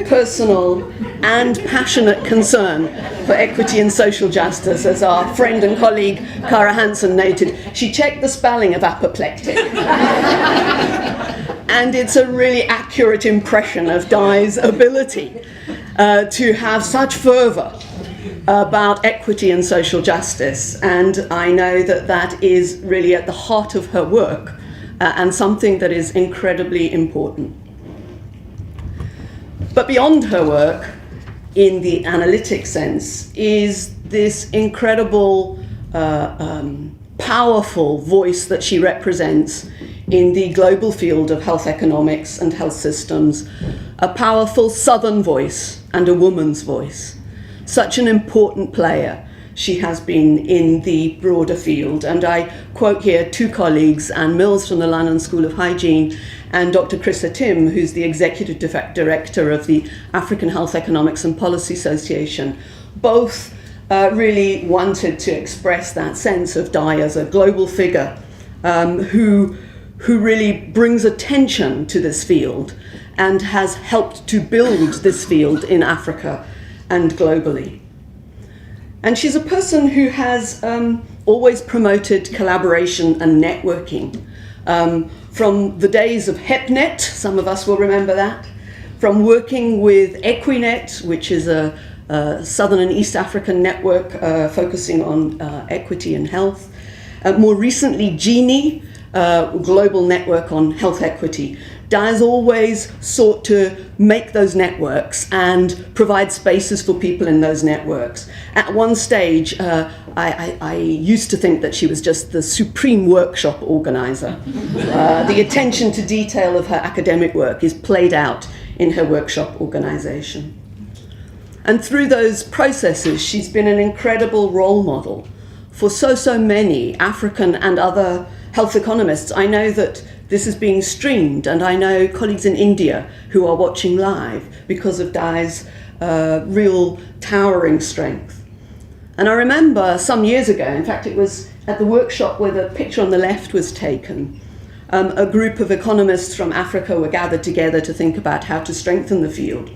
personal and passionate concern for equity and social justice. As our friend and colleague Cara Hansen noted, she checked the spelling of apoplectic. And it's a really accurate impression of Di's ability to have such fervour about equity and social justice. And I know that that is really at the heart of her work and something that is incredibly important. But beyond her work, in the analytic sense, is this incredible, powerful voice that she represents in the global field of health economics and health systems, a powerful Southern voice and a woman's voice. Such an important player she has been in the broader field. And I quote here two colleagues, Anne Mills from the London School of Hygiene and Dr. Chrissa Tim, who's the Executive Director of the African Health Economics and Policy Association. Both really wanted to express that sense of Di as a global figure who really brings attention to this field and has helped to build this field in Africa and globally. And she's a person who has always promoted collaboration and networking. From the days of HepNet, some of us will remember that, from working with Equinet, which is a Southern and East African network focusing on equity and health. More recently, GENI, Global Network on Health Equity. Di has always sought to make those networks and provide spaces for people in those networks. At one stage, I used to think that she was just the supreme workshop organizer. The attention to detail of her academic work is played out in her workshop organization. And through those processes, she's been an incredible role model for so many African and other health economists. I know that this is being streamed, and I know colleagues in India who are watching live because of Di's real towering strength. And I remember some years ago, in fact it was at the workshop where the picture on the left was taken, a group of economists from Africa were gathered together to think about how to strengthen the field.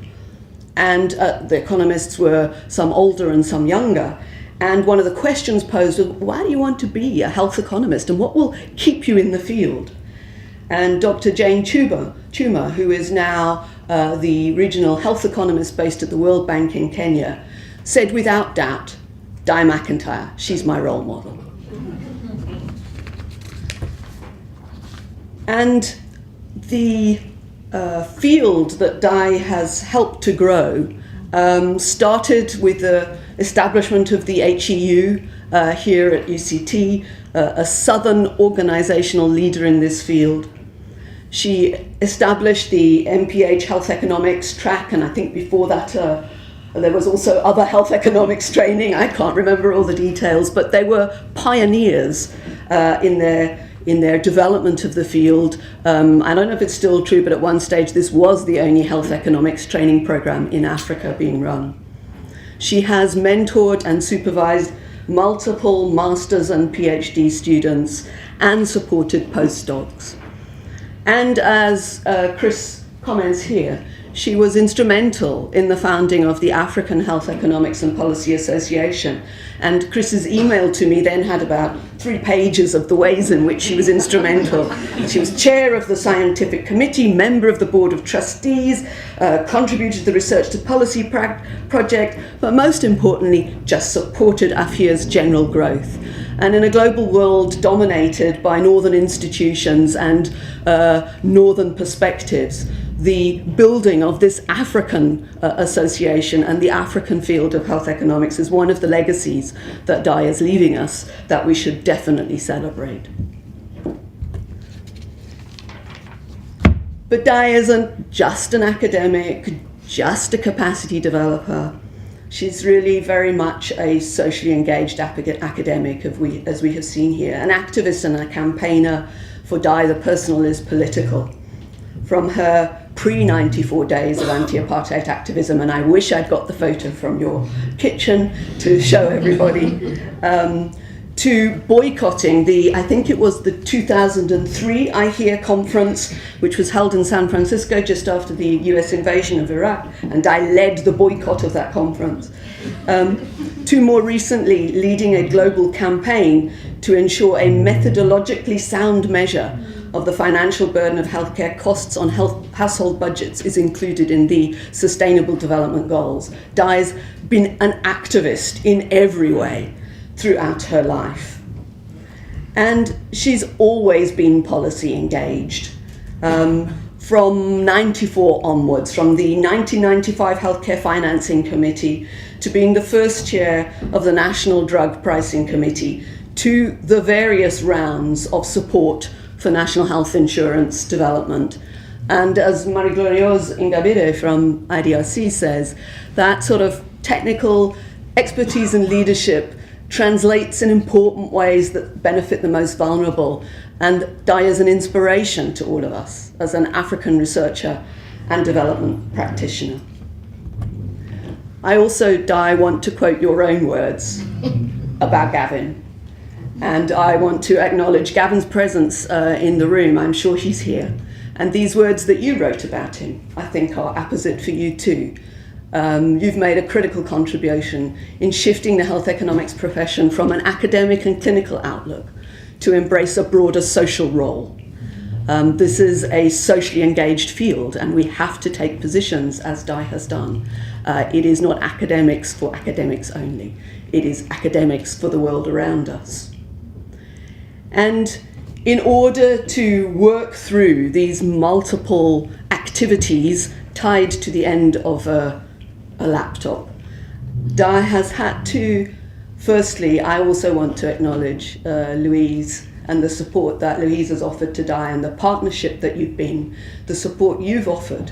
And the economists were some older and some younger. And one of the questions posed was, why do you want to be a health economist and what will keep you in the field? And Dr. Jane Chuma, who is now the regional health economist based at the World Bank in Kenya, said without doubt, Di McIntyre, she's my role model. And the field that Di has helped to grow started with the establishment of the HEU here at UCT, a Southern organizational leader in this field. She established the MPH Health Economics track, and I think before that there was also other health economics training. I can't remember all the details, but they were pioneers in their development of the field. I don't know if it's still true, but at one stage this was the only health economics training program in Africa being run. She has mentored and supervised multiple master's and PhD students and supported postdocs. And as Chris comments here, she was instrumental in the founding of the African Health Economics and Policy Association. And Chris's email to me then had about 3 pages of the ways in which she was instrumental. She was chair of the scientific committee, member of the board of trustees, contributed to the research to policy project, but most importantly, just supported AFIA's general growth. And in a global world dominated by northern institutions and northern perspectives, the building of this African association and the African field of health economics is one of the legacies that Di is leaving us that we should definitely celebrate. But Di isn't just an academic, just a capacity developer. She's really very much a socially engaged academic, as we have seen here, an activist and a campaigner. For Di, the personal is political. From her pre-94 days of anti-apartheid activism, and I wish I'd got the photo from your kitchen to show everybody, to boycotting I think it was the 2003 IHEA conference, which was held in San Francisco just after the US invasion of Iraq, and I led the boycott of that conference. To more recently leading a global campaign to ensure a methodologically sound measure of the financial burden of healthcare costs on household budgets is included in the Sustainable Development Goals. Di's been an activist in every way throughout her life. And she's always been policy engaged. From 94 onwards, from the 1995 Healthcare Financing Committee to being the first chair of the National Drug Pricing Committee, to the various rounds of support for national health insurance development. And as Marie-Glorieuse Ingabire from IDRC says, that sort of technical expertise and leadership translates in important ways that benefit the most vulnerable. And Di is an inspiration to all of us as an African researcher and development practitioner. I also, Di, want to quote your own words about Gavin. And I want to acknowledge Gavin's presence in the room. I'm sure he's here. And these words that you wrote about him, I think, are apposite for you too. You've made a critical contribution in shifting the health economics profession from an academic and clinical outlook to embrace a broader social role. This is a socially engaged field, and we have to take positions, as Di has done. It is not academics for academics only. It is academics for the world around us. And in order to work through these multiple activities tied to the end of a laptop, Di has had to, firstly, I also want to acknowledge Louise and the support that Louise has offered to Di and the partnership that you've been, the support you've offered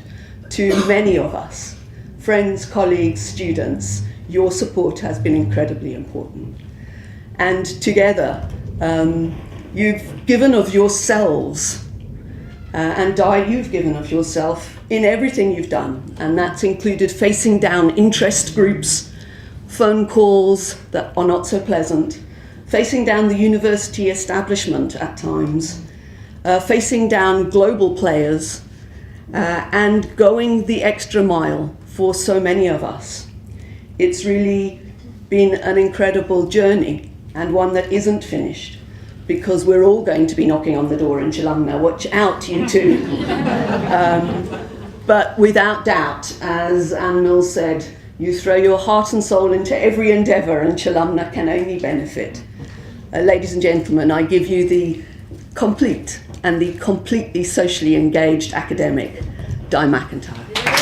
to many of us, friends, colleagues, students. Your support has been incredibly important. And together, you've given of yourselves, and Di, you've given of yourself in everything you've done, and that's included facing down interest groups, phone calls that are not so pleasant, facing down the university establishment at times, facing down global players, and going the extra mile for so many of us. It's really been an incredible journey, and one that isn't finished, because we're all going to be knocking on the door in Chilumna. Watch out, you two. But without doubt, as Anne Mills said, you throw your heart and soul into every endeavour and Chilumna can only benefit. Ladies and gentlemen, I give you the complete and the completely socially engaged academic, Di McIntyre.